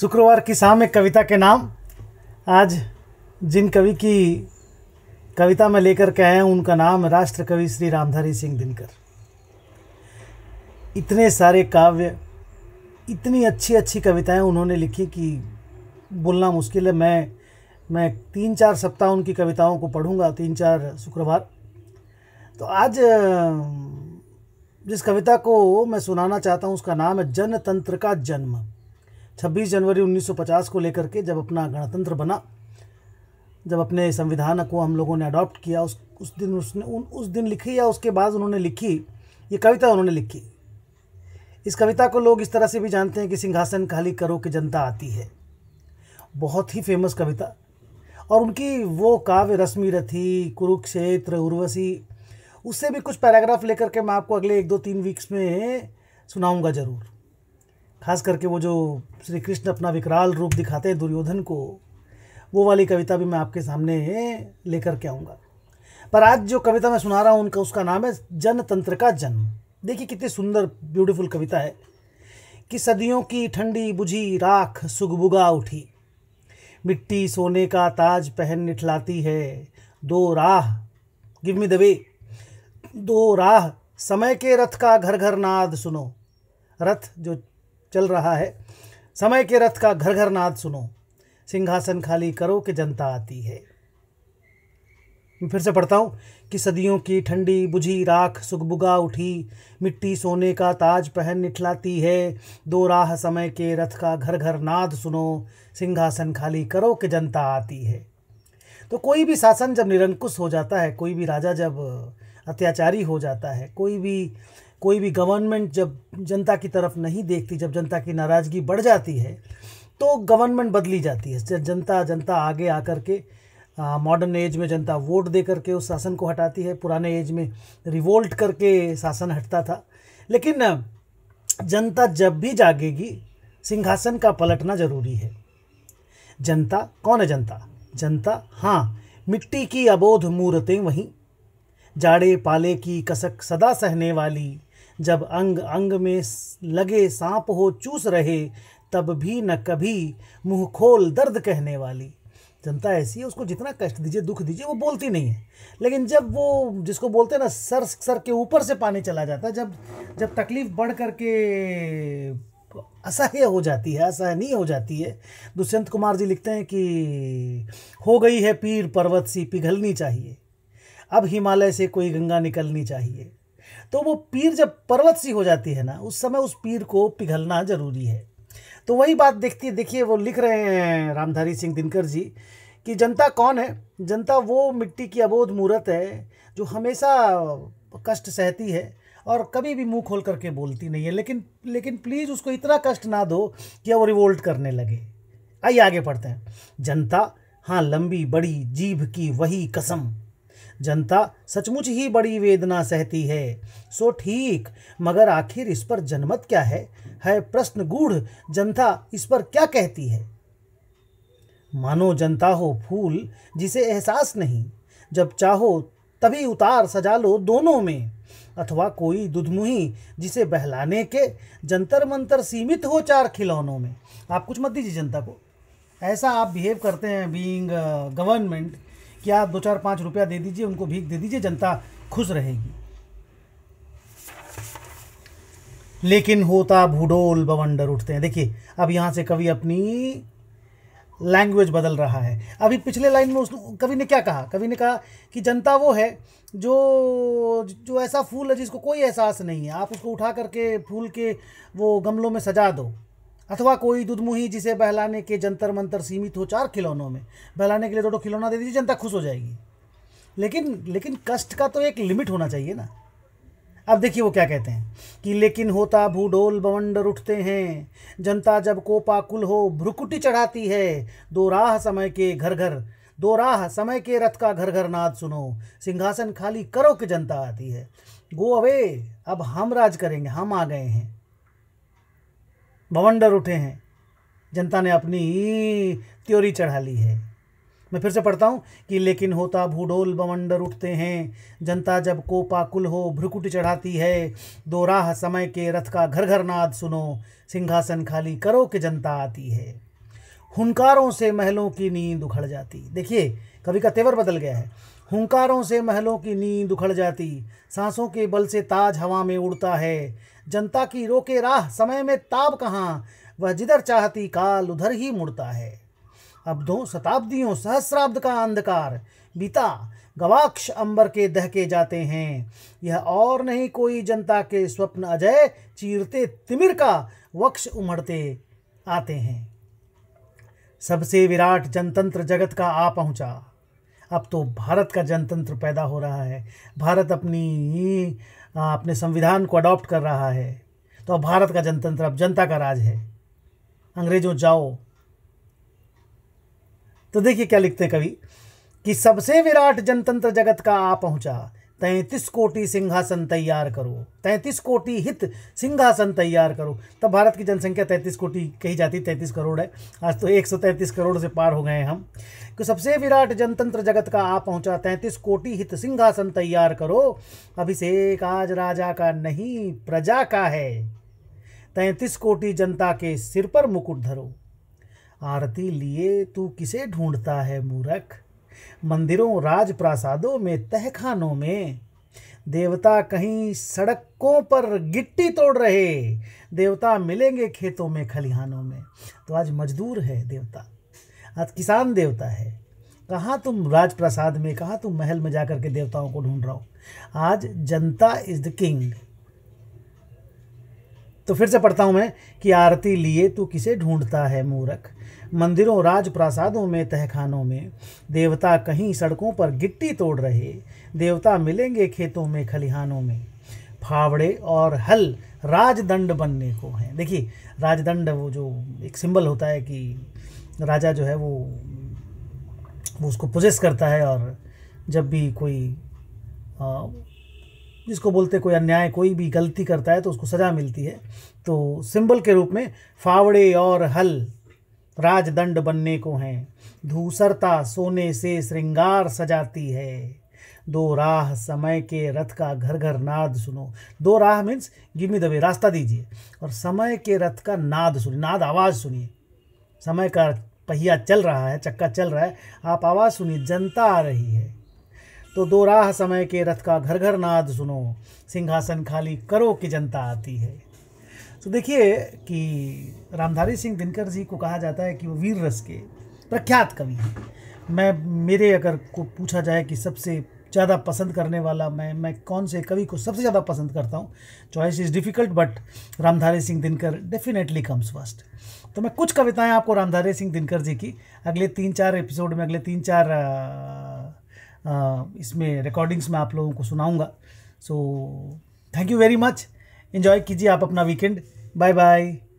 शुक्रवार की शाम एक कविता के नाम। आज जिन कवि की कविता में लेकर के आया हूँ उनका नाम राष्ट्र कवि श्री रामधारी सिंह दिनकर। इतने सारे काव्य, इतनी अच्छी अच्छी कविताएं उन्होंने लिखी कि बोलना मुश्किल है। मैं 3-4 सप्ताह उनकी कविताओं को पढ़ूंगा, 3-4 शुक्रवार। तो आज जिस कविता को मैं सुनाना चाहता हूँ उसका नाम है जनतंत्र का जन्म। 26 जनवरी 1950 को लेकर के जब अपना गणतंत्र बना, जब अपने संविधान को हम लोगों ने अडॉप्ट किया, उस दिन लिखी या उसके बाद उन्होंने लिखी ये कविता उन्होंने लिखी। इस कविता को लोग इस तरह से भी जानते हैं कि सिंहासन खाली करो कि जनता आती है। बहुत ही फेमस कविता। और उनकी वो काव्य रश्मि रथी, कुरुक्षेत्र, उर्वशी, उससे भी कुछ पैराग्राफ लेकर के मैं आपको अगले 1-2-3 वीक्स में सुनाऊंगा ज़रूर। खास करके वो जो श्री कृष्ण अपना विकराल रूप दिखाते हैं दुर्योधन को, वो वाली कविता भी मैं आपके सामने लेकर के आऊँगा। पर आज जो कविता मैं सुना रहा हूँ उसका नाम है जनतंत्र का जन्म। देखिए कितनी सुंदर ब्यूटीफुल कविता है कि सदियों की ठंडी बुझी राख सुगबुगा उठी, मिट्टी सोने का ताज पहन निठलाती है, दो राह गिव मी द वे, दो राह समय के रथ का घर घर नाद सुनो। रथ जो चल रहा है, समय के रथ का घर घर नाद सुनो, सिंहासन खाली करो कि जनता आती है। मैं फिर से पढ़ता हूँ कि सदियों की ठंडी बुझी राख सुगबुगा उठी, मिट्टी सोने का ताज पहन निठलाती है, दो राह समय के रथ का घर घर नाद सुनो, सिंहासन खाली करो कि जनता आती है। तो कोई भी शासन जब निरंकुश हो जाता है, कोई भी राजा जब अत्याचारी हो जाता है, कोई भी गवर्नमेंट जब जनता की तरफ नहीं देखती, जब जनता की नाराज़गी बढ़ जाती है तो गवर्नमेंट बदली जाती है। जनता आगे आकर के मॉडर्न एज में जनता वोट दे करके उस शासन को हटाती है। पुराने एज में रिवोल्ट करके शासन हटता था। लेकिन जनता जब भी जागेगी, सिंहासन का पलटना जरूरी है। जनता कौन है? जनता हाँ, मिट्टी की अबोध मूर्तें वहीं, जाड़े पाले की कसक सदा सहने वाली, जब अंग अंग में लगे सांप हो चूस रहे, तब भी न कभी मुंह खोल दर्द कहने वाली। जनता ऐसी है, उसको जितना कष्ट दीजिए, दुख दीजिए, वो बोलती नहीं है। लेकिन जब वो जिसको बोलते हैं ना सर के ऊपर से पानी चला जाता है, जब तकलीफ बढ़ करके असह्य हो जाती है, असहनीय हो जाती है, दुष्यंत कुमार जी लिखते हैं कि हो गई है पीर पर्वत सी पिघलनी चाहिए, अब हिमालय से कोई गंगा निकलनी चाहिए। तो वो पीर जब पर्वत सी हो जाती है ना, उस समय उस पीर को पिघलना जरूरी है। तो वही बात देखिए वो लिख रहे हैं रामधारी सिंह दिनकर जी कि जनता कौन है? जनता वो मिट्टी की अबोध मूर्त है जो हमेशा कष्ट सहती है और कभी भी मुंह खोल करके बोलती नहीं है। लेकिन प्लीज़ उसको इतना कष्ट ना दो कि वो रिवोल्ट करने लगे। आइए आगे पढ़ते हैं। जनता हाँ, लंबी बड़ी जीभ की वही कसम, जनता सचमुच ही बड़ी वेदना सहती है। सो ठीक, मगर आखिर इस पर जनमत क्या है प्रश्न गूढ़, जनता इस पर क्या कहती है। मानो जनता हो फूल जिसे एहसास नहीं, जब चाहो तभी उतार सजा लो दोनों में, अथवा कोई दुधमुही जिसे बहलाने के जंतर मंतर सीमित हो 4 खिलौनों में। आप कुछ मत दीजिए जनता को। ऐसा आप बिहेव करते हैं बीइंग गवर्नमेंट कि आप 2-4-5 रुपया दे दीजिए, उनको भीख दे दीजिए, जनता खुश रहेगी। लेकिन होता भूडोल बवंडर उठते हैं। देखिए अब यहाँ से कवि अपनी लैंग्वेज बदल रहा है। अभी पिछले लाइन में उस कवि ने क्या कहा? कवि ने कहा कि जनता वो है जो ऐसा फूल है जिसको कोई एहसास नहीं है। आप उसको उठा करके फूल के वो गमलों में सजा दो, अथवा कोई दुधमुही जिसे बहलाने के जंतर मंतर सीमित हो 4 खिलौनों में। बहलाने के लिए 2 खिलौना दे दीजिए, जनता खुश हो जाएगी। लेकिन कष्ट का तो एक लिमिट होना चाहिए ना। अब देखिए वो क्या कहते हैं कि लेकिन होता भूडोल बवंडर उठते हैं, जनता जब कोपाकुल हो भ्रुकुटी चढ़ाती है, दो राह समय के रथ का घर घर नाद सुनो, सिंहासन खाली करो कि जनता आती है। गो अवे, अब हम राज करेंगे, हम आ गए हैं। बवंडर उठे हैं, जनता ने अपनी त्योरी चढ़ा ली है। मैं फिर से पढ़ता हूँ कि लेकिन होता भूडोल बवंडर उठते हैं, जनता जब कोपाकुल हो भ्रुकुटी चढ़ाती है, दो राह समय के रथ का घर घर नाद सुनो, सिंहासन खाली करो कि जनता आती है। हुंकारों से महलों की नींद उखड़ जाती। देखिए कवि का तेवर बदल गया है। हुंकारों से महलों की नींद उखड़ जाती, सांसों के बल से ताज हवा में उड़ता है। जनता की रोके राह समय में ताब कहाँ, वह जिधर चाहती काल उधर ही मुड़ता है। अब 2 शताब्दियों सहस्राब्द का अंधकार बीता, गवाक्ष अंबर के दहके जाते हैं। यह और नहीं कोई जनता के स्वप्न अजय, चीरते तिमिर का वक्ष उमड़ते आते हैं। सबसे विराट जनतंत्र जगत का आ पहुंचा। अब तो भारत का जनतंत्र पैदा हो रहा है। भारत अपने संविधान को अडॉप्ट कर रहा है। तो अब भारत का जनतंत्र, अब जनता का राज है। अंग्रेजों जाओ। तो देखिए क्या लिखते हैं कवि कि सबसे विराट जनतंत्र जगत का आ पहुंचा, 33 कोटि सिंहासन तैयार करो, 33 कोटि हित सिंहासन तैयार करो। तब भारत की जनसंख्या 33 कोटि कही जाती, 33 करोड़ है। आज तो 133 करोड़ से पार हो गए हैं हम। कि सबसे विराट जनतंत्र जगत का आ पहुंचा, 33 कोटि हित सिंहासन तैयार करो। अभिषेक आज राजा का नहीं प्रजा का है, 33 कोटि जनता के सिर पर मुकुट धरो। आरती लिए तू किसे ढूंढता है मूर्ख, मंदिरों राज प्रासादों में तहखानों में। देवता कहीं सड़कों पर गिट्टी तोड़ रहे, देवता मिलेंगे खेतों में खलिहानों में। तो आज मजदूर है देवता, आज किसान देवता है। कहाँ तुम राजप्रासाद में, कहाँ तुम महल में जाकर के देवताओं को ढूंढ रहा हो। आज जनता इज द किंग। तो फिर से पढ़ता हूं मैं कि आरती लिए तू किसे ढूंढता है मूर्ख, मंदिरों राज प्रासादों में तहखानों में। देवता कहीं सड़कों पर गिट्टी तोड़ रहे, देवता मिलेंगे खेतों में खलिहानों में। फावड़े और हल राजदंड बनने को हैं। देखिए राजदंड वो जो एक सिंबल होता है कि राजा जो है वो उसको पोजेस करता है, और जब भी कोई जिसको बोलते कोई अन्याय, कोई भी गलती करता है तो उसको सज़ा मिलती है। तो सिंबल के रूप में फावड़े और हल राजदंड बनने को हैं। धूसरता सोने से श्रृंगार सजाती है, 2 राह समय के रथ का घर घर नाद सुनो। 2 राह means give me the way, रास्ता दीजिए, और समय के रथ का नाद सुनिए, नाद आवाज़ सुनिए। समय का पहिया चल रहा है, चक्का चल रहा है, आप आवाज़ सुनिए, जनता आ रही है। तो 2 राह समय के रथ का घर घर नाद सुनो, सिंहासन खाली करो कि जनता आती है। तो देखिए कि रामधारी सिंह दिनकर जी को कहा जाता है कि वो वीर रस के प्रख्यात कवि हैं। मेरे अगर को पूछा जाए कि सबसे ज़्यादा पसंद करने वाला मैं कौन से कवि को सबसे ज़्यादा पसंद करता हूँ, choice is difficult, but Ramdhari Singh Dinkar definitely comes first. तो मैं कुछ कविताएं आपको रामधारी सिंह दिनकर जी की अगले 3-4 एपिसोड में, अगले 3-4 इसमें रिकॉर्डिंग्स में आप लोगों को सुनाऊंगा। So thank you very much. Enjoy कीजिए आप अपना वीकेंड। Bye bye.